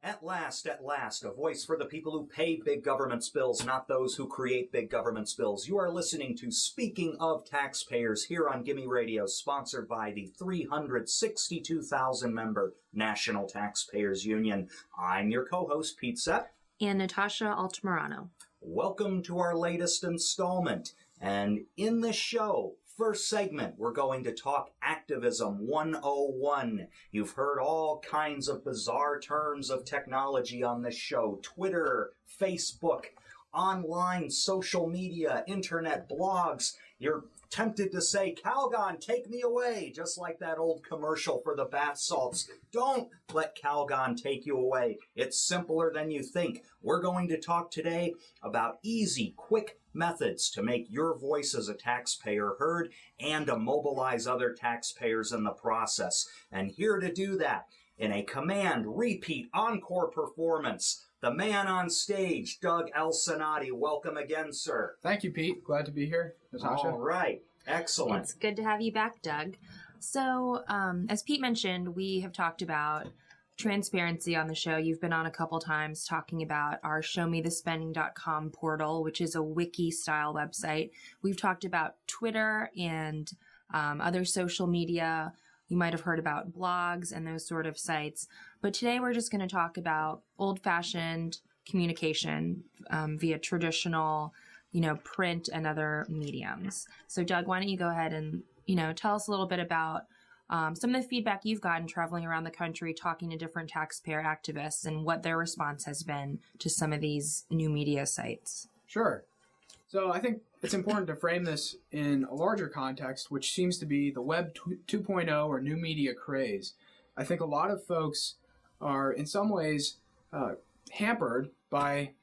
At last, a voice for the people who pay big government's bills, not those who create big government's bills. You are listening to Speaking of Taxpayers here on Gimme Radio, sponsored by the 362,000-member National Taxpayers Union. I'm your co-host, Pete Sepp. And Natasha Altamirano. Welcome to our latest installment. And in this show, first segment, we're going to talk Activism 101. You've heard all kinds of bizarre terms of technology on this show. Twitter, Facebook, online, social media, internet, blogs. You're tempted to say, Calgon, take me away, just like that old commercial for the bath salts. Don't let Calgon take you away. It's simpler than you think. We're going to talk today about easy, quick methods to make your voice as a taxpayer heard and to mobilize other taxpayers in the process. And here to do that, in a command, repeat, encore performance, the man on stage, Doug Altamirano. Welcome again, sir. Thank you, Pete. Glad to be here, Natasha. All right. Excellent. It's good to have you back, Doug. So, as Pete mentioned, we have talked about transparency on the show. You've been on a couple times talking about our showmethespending.com portal, which is a wiki-style website. We've talked about Twitter and other social media. You might have heard about blogs and those sort of sites. But today we're just going to talk about old-fashioned communication via traditional, print and other mediums. So, Doug, why don't you go ahead and, tell us a little bit about some of the feedback you've gotten traveling around the country, talking to different taxpayer activists and what their response has been to some of these new media sites. Sure. So I think it's important to frame this in a larger context, which seems to be the Web 2.0 or new media craze. I think a lot of folks are in some ways hampered by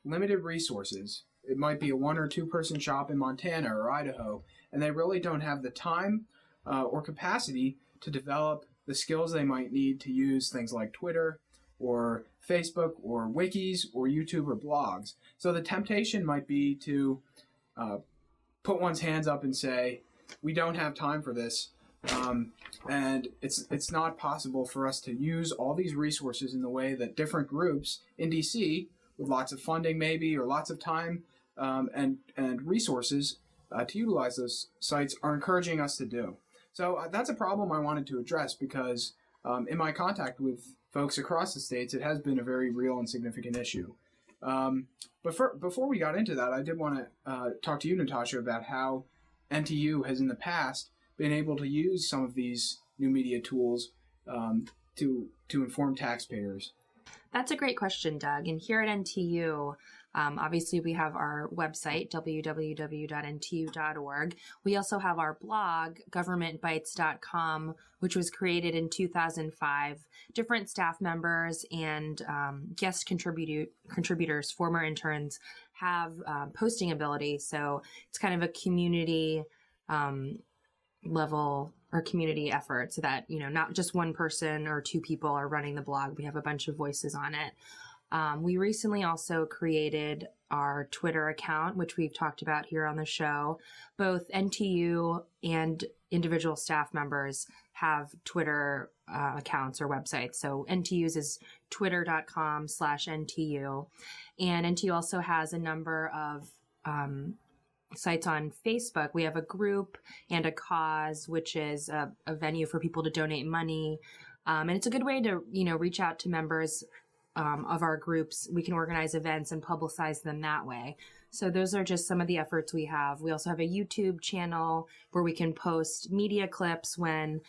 limited resources. It might be a 1 or 2 person shop in Montana or Idaho, and they really don't have the time or capacity to develop the skills they might need to use things like Twitter or Facebook or wikis or YouTube or blogs. So the temptation might be to put one's hands up and say, we don't have time for this, and it's not possible for us to use all these resources in the way that different groups in DC, with lots of funding maybe or lots of time and resources to utilize those sites, are encouraging us to do. So that's a problem I wanted to address because in my contact with folks across the states, it has been a very real and significant issue. But before we got into that, I did want to talk to you, Natasha, about how NTU has in the past been able to use some of these new media tools to inform taxpayers. That's a great question, Doug. And here at NTU, obviously we have our website, www.ntu.org. We also have our blog, governmentbytes.com, which was created in 2005. Different staff members and guest contributors, former interns, have posting ability. So it's kind of a community level or community effort so that, not just one person or 2 people are running the blog. We have a bunch of voices on it. We recently also created our Twitter account, which we've talked about here on the show. Both NTU and individual staff members have Twitter accounts or websites. So NTU's is twitter.com/NTU. And NTU also has a number of sites on Facebook. We have a group and a cause, which is a venue for people to donate money. And it's a good way to, reach out to members of our groups. We can organize events and publicize them that way. So those are just some of the efforts we have. We also have a YouTube channel where we can post media clips when,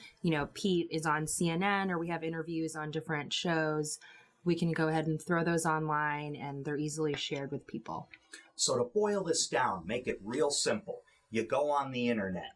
Pete is on CNN or we have interviews on different shows. We can go ahead and throw those online and they're easily shared with people. So to boil this down, make it real simple, you go on the internet.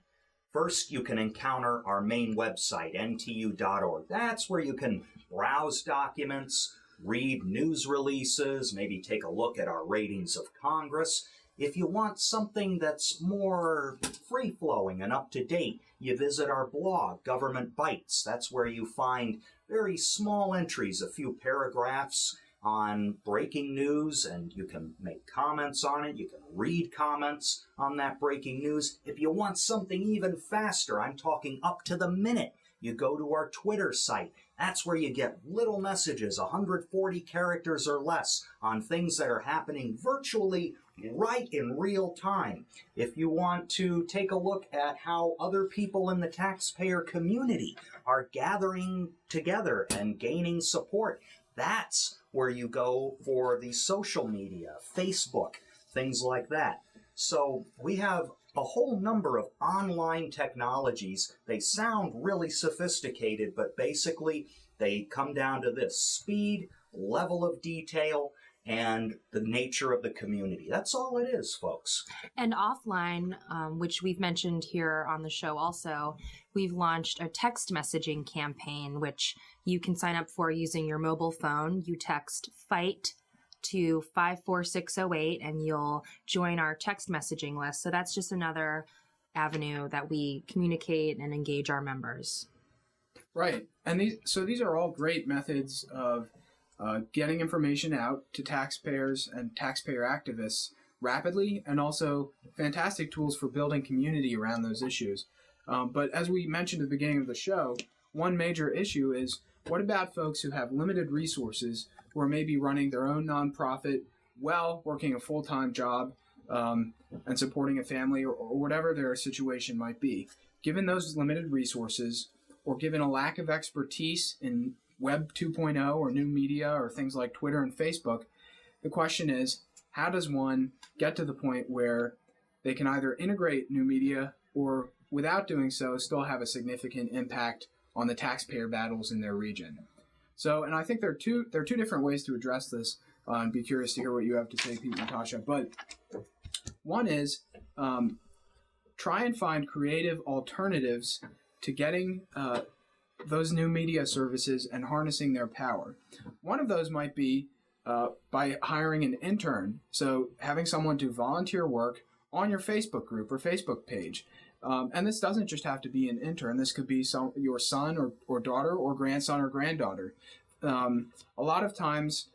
First, you can encounter our main website, ntu.org. That's where you can browse documents, read news releases, maybe take a look at our ratings of Congress. If you want something that's more free-flowing and up-to-date, you visit our blog, Government Bytes. That's where you find very small entries, a few paragraphs on breaking news, and you can make comments on it. You can read comments on that breaking news. If you want something even faster, I'm talking up to the minute, You go to our Twitter site. That's where you get little messages, 140 characters or less, on things that are happening virtually right in real time. If you want to take a look at how other people in the taxpayer community are gathering together and gaining support, that's where you go for the social media, Facebook, things like that. So we have a whole number of online technologies. They sound really sophisticated, but basically they come down to this: speed, level of detail, and the nature of the community. That's all it is, folks. And offline, which we've mentioned here on the show also, we've launched a text messaging campaign, which you can sign up for using your mobile phone. You text FIGHT to 54608 and you'll join our text messaging list. So that's just another avenue that we communicate and engage our members. Right. And these are all great methods of getting information out to taxpayers and taxpayer activists rapidly, and also fantastic tools for building community around those issues. But as we mentioned at the beginning of the show, one major issue is, what about folks who have limited resources, who are maybe running their own nonprofit, working a full-time job, and supporting a family, or whatever their situation might be? Given those limited resources, or given a lack of expertise in Web 2.0 or new media or things like Twitter and Facebook, the question is, how does one get to the point where they can either integrate new media or, without doing so, still have a significant impact on the taxpayer battles in their region? So, and I think there are two different ways to address this, and be curious to hear what you have to say, Pete and Natasha. But one is try and find creative alternatives to getting those new media services and harnessing their power. One of those might be by hiring an intern. So having someone do volunteer work on your Facebook group or Facebook page. And this doesn't just have to be an intern. This could be your son or daughter or grandson or granddaughter. A lot of times,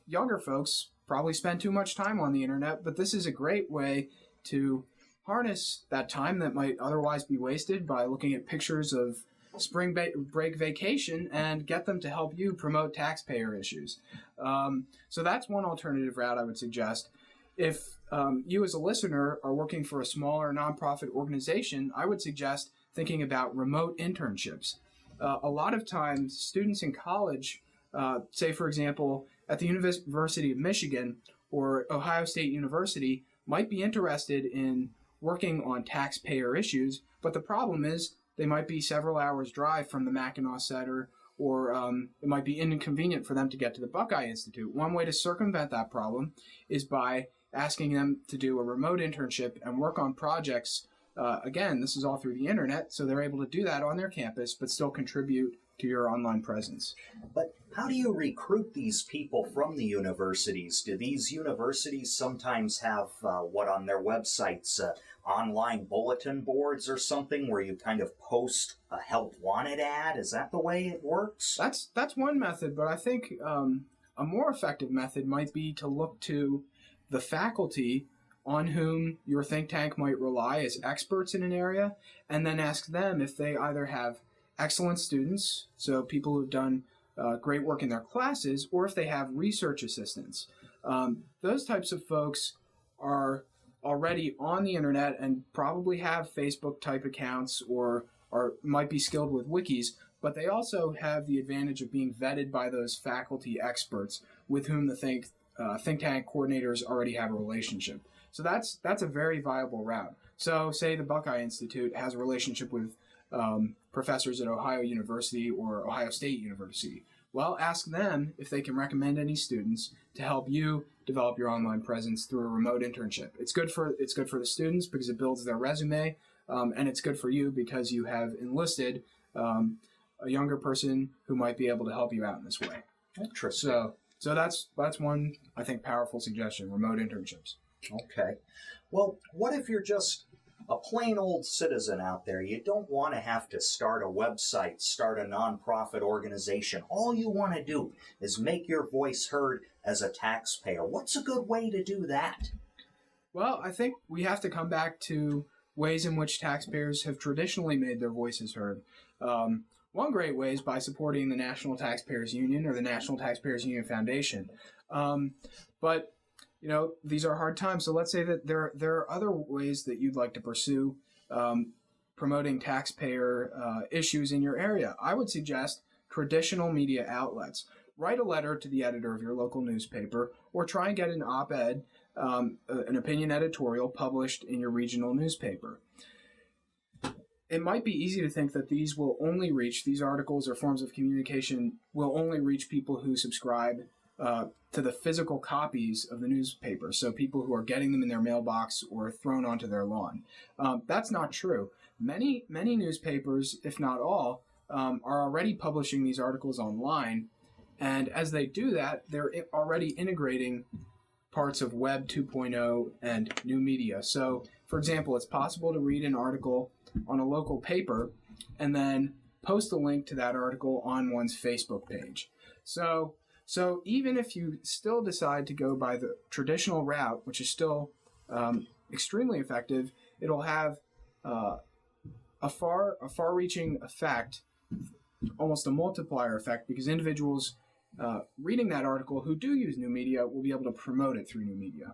younger folks probably spend too much time on the internet, but this is a great way to harness that time that might otherwise be wasted by looking at pictures of spring break vacation and get them to help you promote taxpayer issues. So that's one alternative route I would suggest. If you as a listener are working for a smaller nonprofit organization, I would suggest thinking about remote internships. A lot of times, students in college, say for example, at the University of Michigan or Ohio State University, might be interested in working on taxpayer issues, but the problem is they might be several hours drive from the Mackinac Center, or it might be inconvenient for them to get to the Buckeye Institute. One way to circumvent that problem is by asking them to do a remote internship and work on projects. Again, this is all through the internet, so they're able to do that on their campus, but still contribute to your online presence. But how do you recruit these people from the universities? Do these universities sometimes have what on their websites, online bulletin boards or something where you kind of post a help wanted ad? Is that the way it works? That's one method, but I think a more effective method might be to look to the faculty on whom your think tank might rely as experts in an area, and then ask them if they either have excellent students, so people who've done great work in their classes, or if they have research assistants. Those types of folks are already on the internet and probably have Facebook type accounts or might be skilled with wikis, but they also have the advantage of being vetted by those faculty experts with whom the think tank coordinators already have a relationship. So that's a very viable route. So say the Buckeye Institute has a relationship with professors at Ohio University or Ohio State University. Well, ask them if they can recommend any students to help you develop your online presence through a remote internship. It's good for the students because it builds their resume, and it's good for you because you have enlisted a younger person who might be able to help you out in this way. Interesting. So that's one, I think, powerful suggestion: remote internships. Okay. Well, what if you're just a plain old citizen out there? You don't want to have to start a website, start a nonprofit organization. All you want to do is make your voice heard as a taxpayer. What's a good way to do that? Well, I think we have to come back to ways in which taxpayers have traditionally made their voices heard. One great way is by supporting the National Taxpayers Union or the National Taxpayers Union Foundation. But these are hard times. So let's say that there are other ways that you'd like to pursue promoting taxpayer issues in your area. I would suggest traditional media outlets. Write a letter to the editor of your local newspaper, or try and get an op-ed, an opinion editorial published in your regional newspaper. It might be easy to think that these articles or forms of communication will only reach people who subscribe to the physical copies of the newspaper, so people who are getting them in their mailbox or thrown onto their lawn. That's not true. Many newspapers, if not all, are already publishing these articles online, and as they do that, they're already integrating parts of Web 2.0 and new media. So, for example, it's possible to read an article on a local paper and then post a link to that article on one's Facebook page. So even if you still decide to go by the traditional route, which is still extremely effective, it'll have a far-reaching effect, almost a multiplier effect, because individuals reading that article who do use new media will be able to promote it through new media.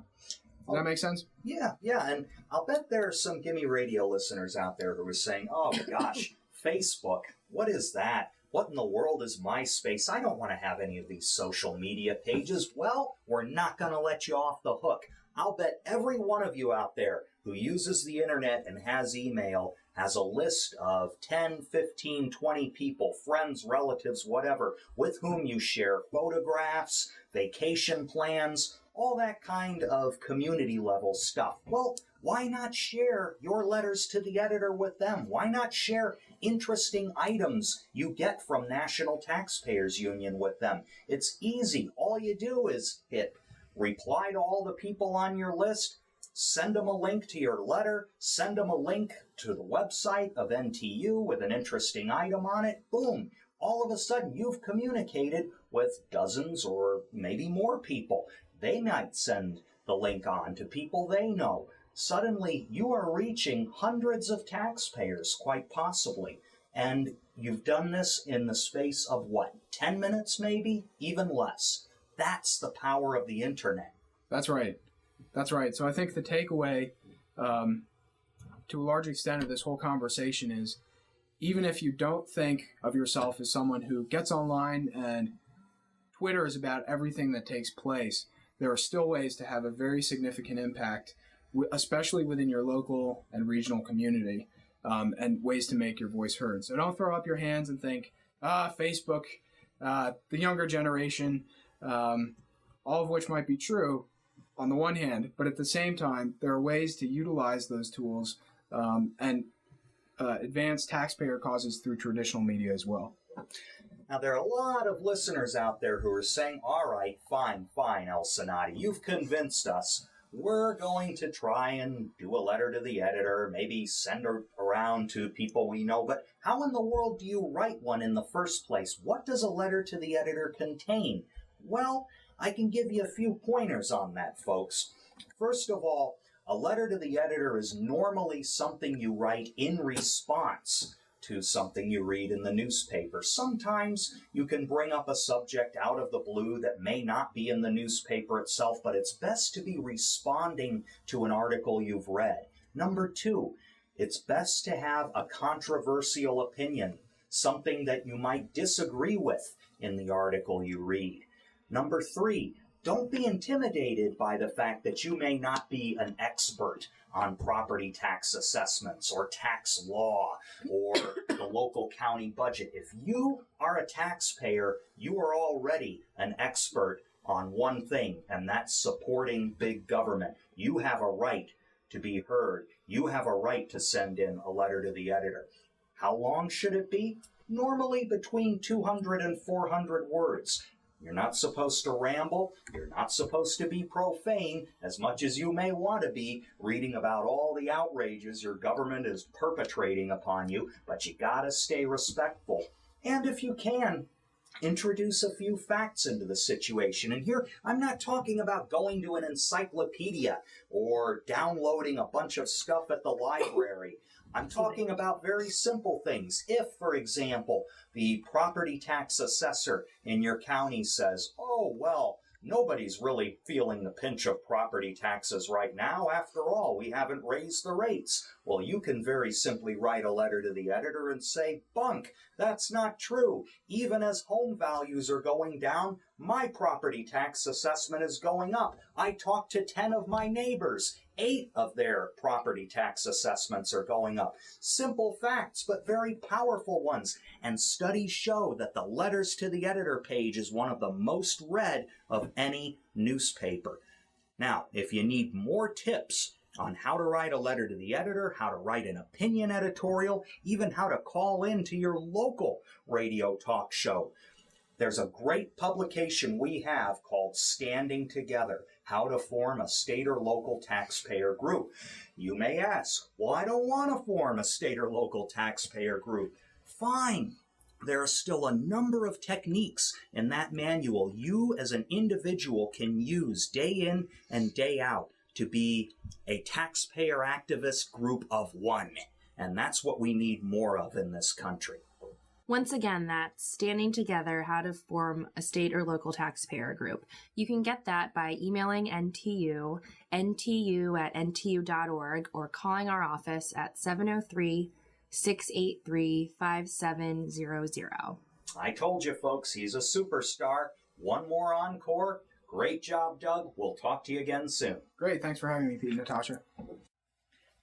Does that make sense? Yeah, and I'll bet there are some Gimme Radio listeners out there who are saying, oh gosh, Facebook, what is that? What in the world is MySpace? I don't want to have any of these social media pages. Well, we're not going to let you off the hook. I'll bet every one of you out there who uses the internet and has email has a list of 10, 15, 20 people, friends, relatives, whatever, with whom you share photographs, vacation plans, all that kind of community level stuff. Well, why not share your letters to the editor with them? Why not share interesting items you get from National Taxpayers Union with them? It's easy. All you do is hit reply to all the people on your list, send them a link to your letter, send them a link to the website of NTU with an interesting item on it. Boom. All of a sudden, you've communicated with dozens or maybe more people. They might send the link on to people they know. Suddenly, you are reaching hundreds of taxpayers, quite possibly. And you've done this in the space of, 10 minutes maybe? Even less. That's the power of the internet. That's right. So I think the takeaway, to a large extent of this whole conversation is, even if you don't think of yourself as someone who gets online and Twitter is about everything that takes place, there are still ways to have a very significant impact, especially within your local and regional community, and ways to make your voice heard. So don't throw up your hands and think, Facebook, the younger generation, all of which might be true on the one hand, but at the same time, there are ways to utilize those tools and advance taxpayer causes through traditional media as well. Now, there are a lot of listeners out there who are saying, all right, fine, El Senati, you've convinced us. We're going to try and do a letter to the editor, maybe send her around to people we know, but how in the world do you write one in the first place? What does a letter to the editor contain? Well, I can give you a few pointers on that, folks. First of all, a letter to the editor is normally something you write in response to something you read in the newspaper. Sometimes you can bring up a subject out of the blue that may not be in the newspaper itself, but it's best to be responding to an article you've read. Number two, it's best to have a controversial opinion, something that you might disagree with in the article you read. Number three, don't be intimidated by the fact that you may not be an expert on property tax assessments or tax law or the local county budget. If you are a taxpayer, you are already an expert on one thing, and that's supporting big government. You have a right to be heard. You have a right to send in a letter to the editor. How long should it be? Normally between 200 and 400 words. You're not supposed to ramble. You're not supposed to be profane, as much as you may want to be, reading about all the outrages your government is perpetrating upon you, but you gotta stay respectful. And if you can, introduce a few facts into the situation. And here, I'm not talking about going to an encyclopedia or downloading a bunch of stuff at the library. I'm talking about very simple things. If, for example, the property tax assessor in your county says, oh, well, nobody's really feeling the pinch of property taxes right now. After all, we haven't raised the rates. Well, you can very simply write a letter to the editor and say, bunk, that's not true. Even as home values are going down, my property tax assessment is going up. I talked to 10 of my neighbors. 8 of their property tax assessments are going up. Simple facts, but very powerful ones. And studies show that the letters to the editor page is one of the most read of any newspaper. Now, if you need more tips on how to write a letter to the editor, how to write an opinion editorial, even how to call in to your local radio talk show, there's a great publication we have called Standing Together, How to Form a State or Local Taxpayer Group. You may ask, well, I don't want to form a state or local taxpayer group. Fine. There are still a number of techniques in that manual you as an individual can use day in and day out to be a taxpayer activist group of one. And that's what we need more of in this country. Once again, that's Standing Together, How to Form a State or Local Taxpayer Group. You can get that by emailing ntu@ntu.org, or calling our office at 703-683-5700. I told you, folks, he's a superstar. One more encore. Great job, Doug. We'll talk to you again soon. Great. Thanks for having me, Pete and Natasha.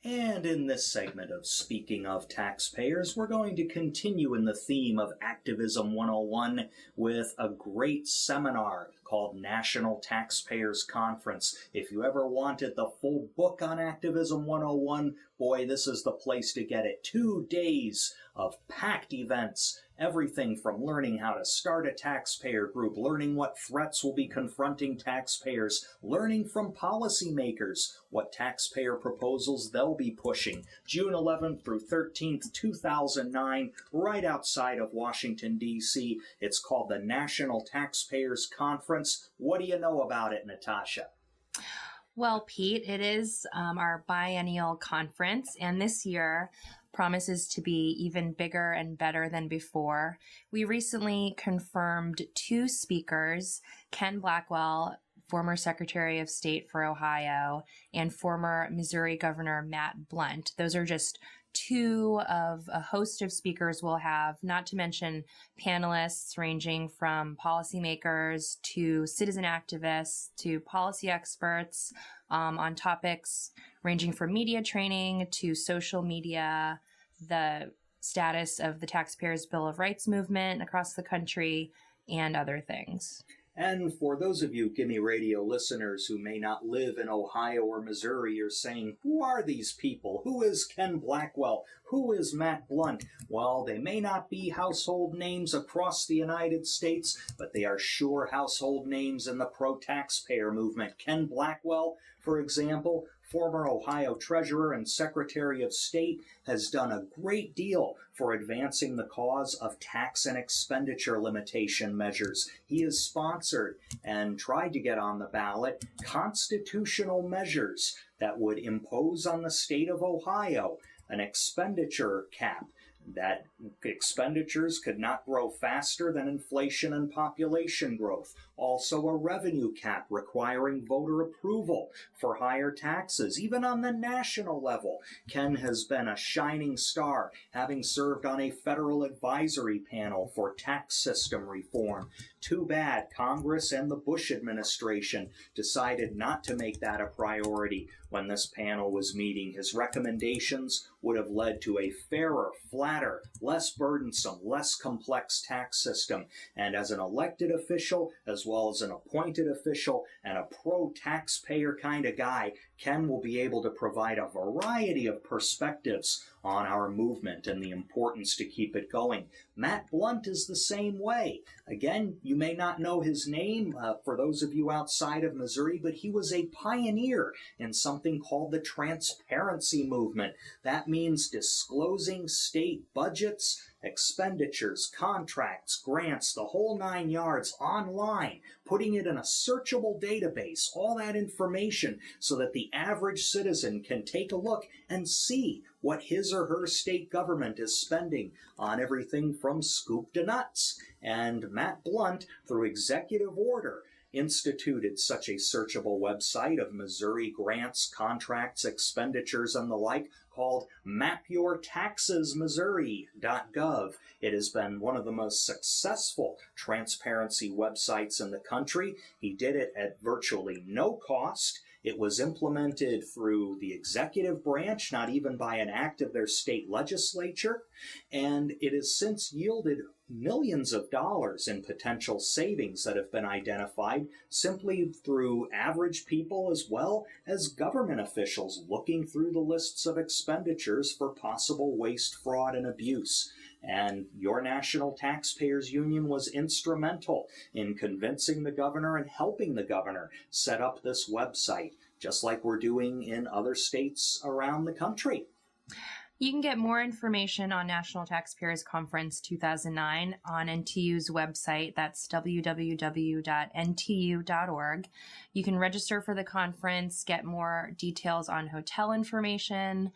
And in this segment of Speaking of Taxpayers, we're going to continue in the theme of Activism 101 with a great seminar called National Taxpayers Conference. If you ever wanted the full book on Activism 101, boy, this is the place to get it. 2 days of packed events. Everything from learning how to start a taxpayer group, learning what threats will be confronting taxpayers, learning from policymakers what taxpayer proposals they'll be pushing. June 11th through 13th, 2009, right outside of Washington, D.C. It's called the National Taxpayers Conference. What do you know about it, Natasha? Well, Pete, it is our biennial conference, and this year promises to be even bigger and better than before. We recently confirmed 2 speakers, Ken Blackwell, former Secretary of State for Ohio, and former Missouri Governor Matt Blunt. Those are just 2 of a host of speakers we'll have, not to mention panelists ranging from policymakers to citizen activists to policy experts on topics ranging from media training to social media, the status of the Taxpayers' Bill of Rights movement across the country, and other things. And for those of you Gimme Radio listeners who may not live in Ohio or Missouri, you're saying, who are these people? Who is Ken Blackwell? Who is Matt Blunt? Well, they may not be household names across the United States, but they are sure household names in the pro-taxpayer movement. Ken Blackwell, for example, former Ohio Treasurer and Secretary of State, has done a great deal for advancing the cause of tax and expenditure limitation measures. He has sponsored and tried to get on the ballot constitutional measures that would impose on the state of Ohio an expenditure cap, that expenditures could not grow faster than inflation and population growth. Also a revenue cap requiring voter approval for higher taxes. Even on the national level, Ken has been a shining star, having served on a federal advisory panel for tax system reform. Too bad Congress and the Bush administration decided not to make that a priority when this panel was meeting. His recommendations would have led to a fairer, flatter, less burdensome, less complex tax system. And as an elected official, as well as an appointed official and a pro-taxpayer kind of guy, Ken will be able to provide a variety of perspectives on our movement and the importance to keep it going. Matt Blunt is the same way. Again, you may not know his name for those of you outside of Missouri, but he was a pioneer in something called the transparency movement. That means disclosing state budgets, expenditures, contracts, grants, the whole 9 yards online, putting it in a searchable database, all that information so that the average citizen can take a look and see what his or her state government is spending on everything from scoop to nuts. And Matt Blunt, through executive order, instituted such a searchable website of Missouri grants, contracts, expenditures, and the like called mapyourtaxesmissouri.gov. It has been one of the most successful transparency websites in the country. He did it at virtually no cost. It was implemented through the executive branch, not even by an act of their state legislature, and it has since yielded millions of dollars in potential savings that have been identified simply through average people as well as government officials looking through the lists of expenditures for possible waste, fraud, and abuse. And your National Taxpayers Union was instrumental in convincing the governor and helping the governor set up this website, just like we're doing in other states around the country. You can get more information on National Taxpayers Conference 2009 on NTU's website. That's www.ntu.org. You can register for the conference, get more details on hotel information,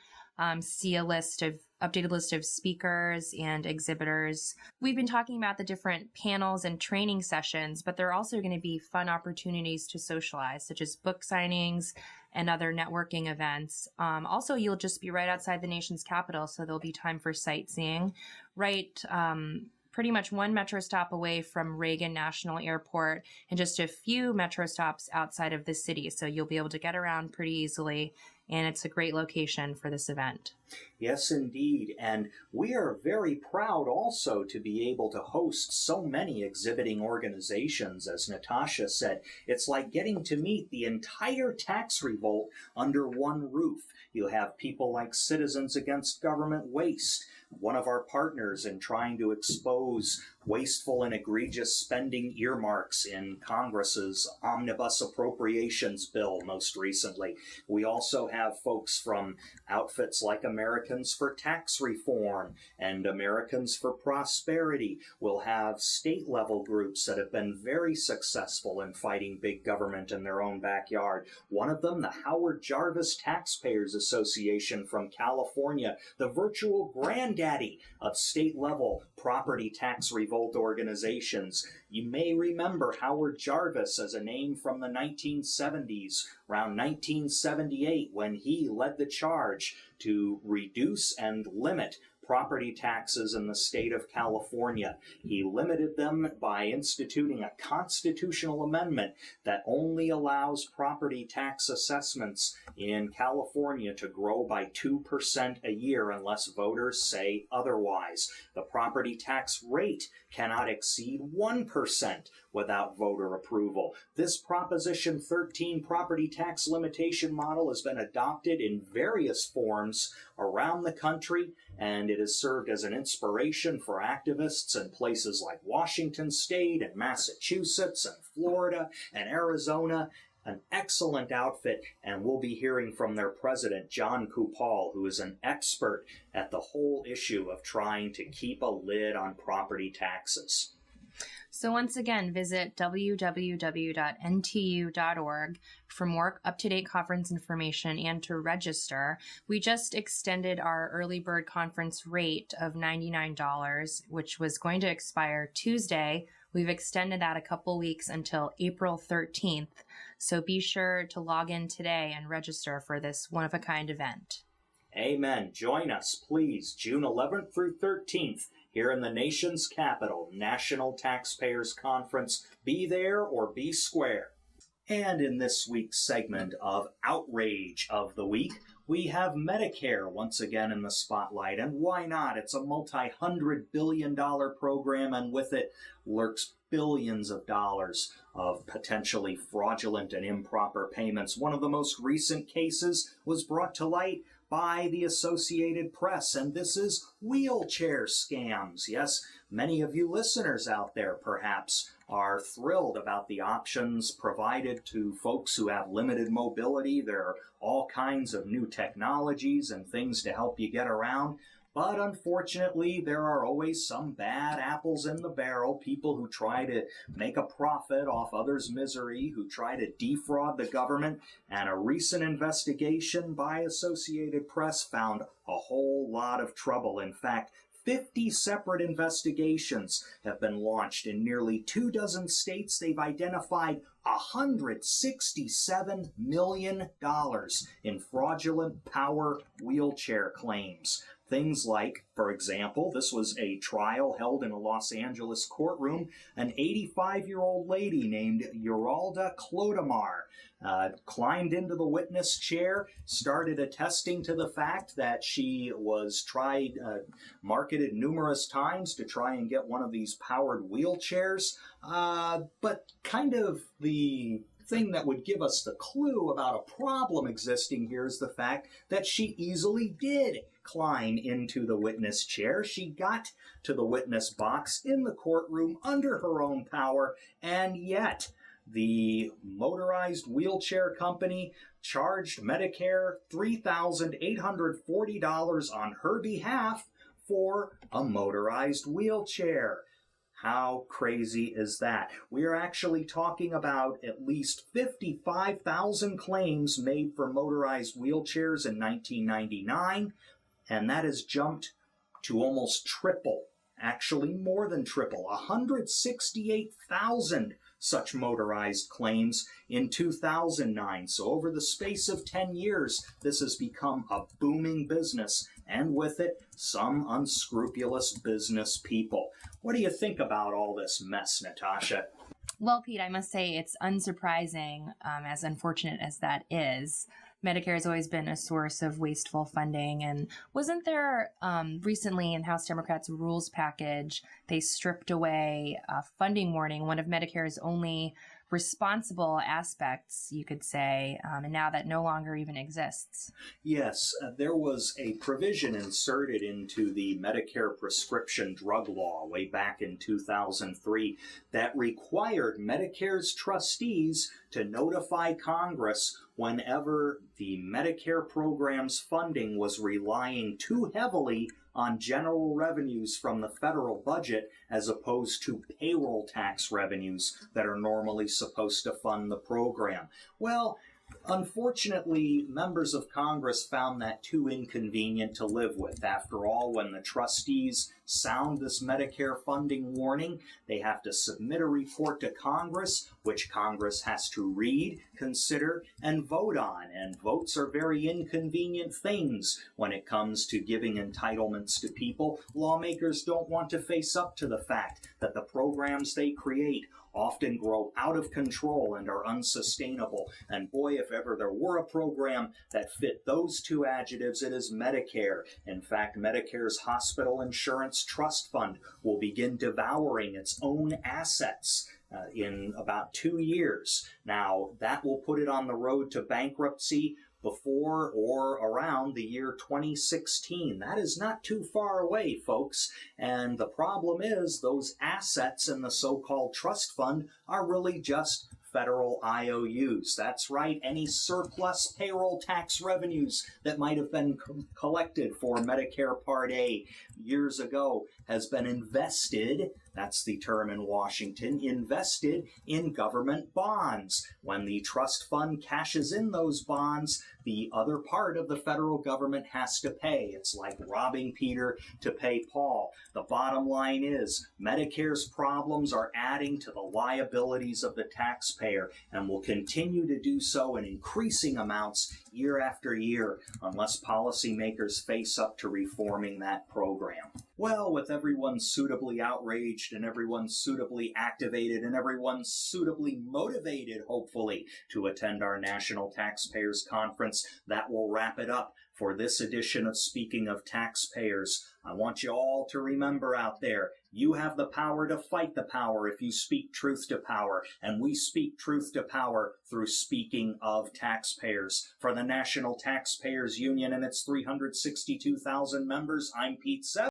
see a updated list of speakers and exhibitors. We've been talking about the different panels and training sessions, but there are also going to be fun opportunities to socialize, such as book signings and other networking events. Also, you'll just be right outside the nation's capital, so there'll be time for sightseeing. Pretty much one metro stop away from Reagan National Airport and just a few metro stops outside of the city. So you'll be able to get around pretty easily, and it's a great location for this event. Yes, indeed. And we are very proud also to be able to host so many exhibiting organizations. As Natasha said, it's like getting to meet the entire tax revolt under one roof. You have people like Citizens Against Government Waste, one of our partners in trying to expose wasteful and egregious spending earmarks in Congress's omnibus appropriations bill most recently. We also have folks from outfits like Americans for Tax Reform and Americans for Prosperity. We'll have state-level groups that have been very successful in fighting big government in their own backyard. One of them, the Howard Jarvis Taxpayers Association from California, the virtual granddaddy of state-level property tax revolt organizations. You may remember Howard Jarvis as a name from the 1970s, around 1978, when he led the charge to reduce and limit property taxes in the state of California. He limited them by instituting a constitutional amendment that only allows property tax assessments in California to grow by 2% a year unless voters say otherwise. The property tax rate cannot exceed 1% without voter approval. This Proposition 13 property tax limitation model has been adopted in various forms around the country, and it has served as an inspiration for activists in places like Washington State and Massachusetts and Florida and Arizona. An excellent outfit, and we'll be hearing from their president, John Kupal, who is an expert at the whole issue of trying to keep a lid on property taxes. So once again, visit www.ntu.org for more up-to-date conference information and to register. We just extended our early bird conference rate of $99, which was going to expire Tuesday. We've extended that a couple weeks until April 13th. So be sure to log in today and register for this one-of-a-kind event. Amen. Join us, please, June 11th through 13th. Here in the nation's capital, National Taxpayers Conference. Be there or be square. And in this week's segment of Outrage of the Week, we have Medicare once again in the spotlight. And why not? It's a multi-$100 billion program, and with it lurks billions of dollars of potentially fraudulent and improper payments. One of the most recent cases was brought to light by the Associated Press, and this is wheelchair scams. Yes, many of you listeners out there perhaps are thrilled about the options provided to folks who have limited mobility. There are all kinds of new technologies and things to help you get around. But unfortunately, there are always some bad apples in the barrel, people who try to make a profit off others' misery, who try to defraud the government, and a recent investigation by Associated Press found a whole lot of trouble. In fact, 50 separate investigations have been launched in nearly 24 states. They've identified $167 million in fraudulent power wheelchair claims. Things like, for example, this was a trial held in a Los Angeles courtroom. An 85-year-old lady named Uralda Clodomar climbed into the witness chair, started attesting to the fact that she was marketed numerous times to try and get one of these powered wheelchairs. But kind of the thing that would give us the clue about a problem existing here is the fact that she easily did climb into the witness chair. She got to the witness box in the courtroom under her own power, and yet the motorized wheelchair company charged Medicare $3,840 on her behalf for a motorized wheelchair. How crazy is that? We are actually talking about at least 55,000 claims made for motorized wheelchairs in 1999, and that has jumped to almost triple, actually more than triple, 168,000 such motorized claims in 2009. So over the space of 10 years, this has become a booming business, and with it, some unscrupulous business people. What do you think about all this mess, Natasha? Well, Pete, I must say it's unsurprising, as unfortunate as that is. Medicare has always been a source of wasteful funding. And wasn't there recently in House Democrats' rules package, they stripped away a funding warning, one of Medicare's only responsible aspects, you could say, and now that no longer even exists. Yes, there was a provision inserted into the Medicare prescription drug law way back in 2003 that required Medicare's trustees to notify Congress whenever the Medicare program's funding was relying too heavily on general revenues from the federal budget as opposed to payroll tax revenues that are normally supposed to fund the program. Well, unfortunately, members of Congress found that too inconvenient to live with. After all, when the trustees sound this Medicare funding warning, they have to submit a report to Congress, which Congress has to read, consider, and vote on. And votes are very inconvenient things when it comes to giving entitlements to people. Lawmakers don't want to face up to the fact that the programs they create often grow out of control and are unsustainable. And boy, if ever there were a program that fit those two adjectives, it is Medicare. In fact, Medicare's hospital insurance trust fund will begin devouring its own assets in about 2 years. Now, that will put it on the road to bankruptcy before or around the year 2016. That is not too far away, folks. And the problem is those assets in the so-called trust fund are really just federal IOUs. That's right, any surplus payroll tax revenues that might have been collected for Medicare Part A years ago has been invested, that's the term in Washington, invested in government bonds. When the trust fund cashes in those bonds, the other part of the federal government has to pay. It's like robbing Peter to pay Paul. The bottom line is Medicare's problems are adding to the liabilities of the taxpayer and will continue to do so in increasing amounts year after year unless policymakers face up to reforming that program. Well, with everyone suitably outraged and everyone suitably activated and everyone suitably motivated, hopefully, to attend our National Taxpayers Conference, that will wrap it up for this edition of Speaking of Taxpayers. I want you all to remember out there, you have the power to fight the power if you speak truth to power, and we speak truth to power through speaking of taxpayers. For the National Taxpayers Union and its 362,000 members, I'm Pete Sepp.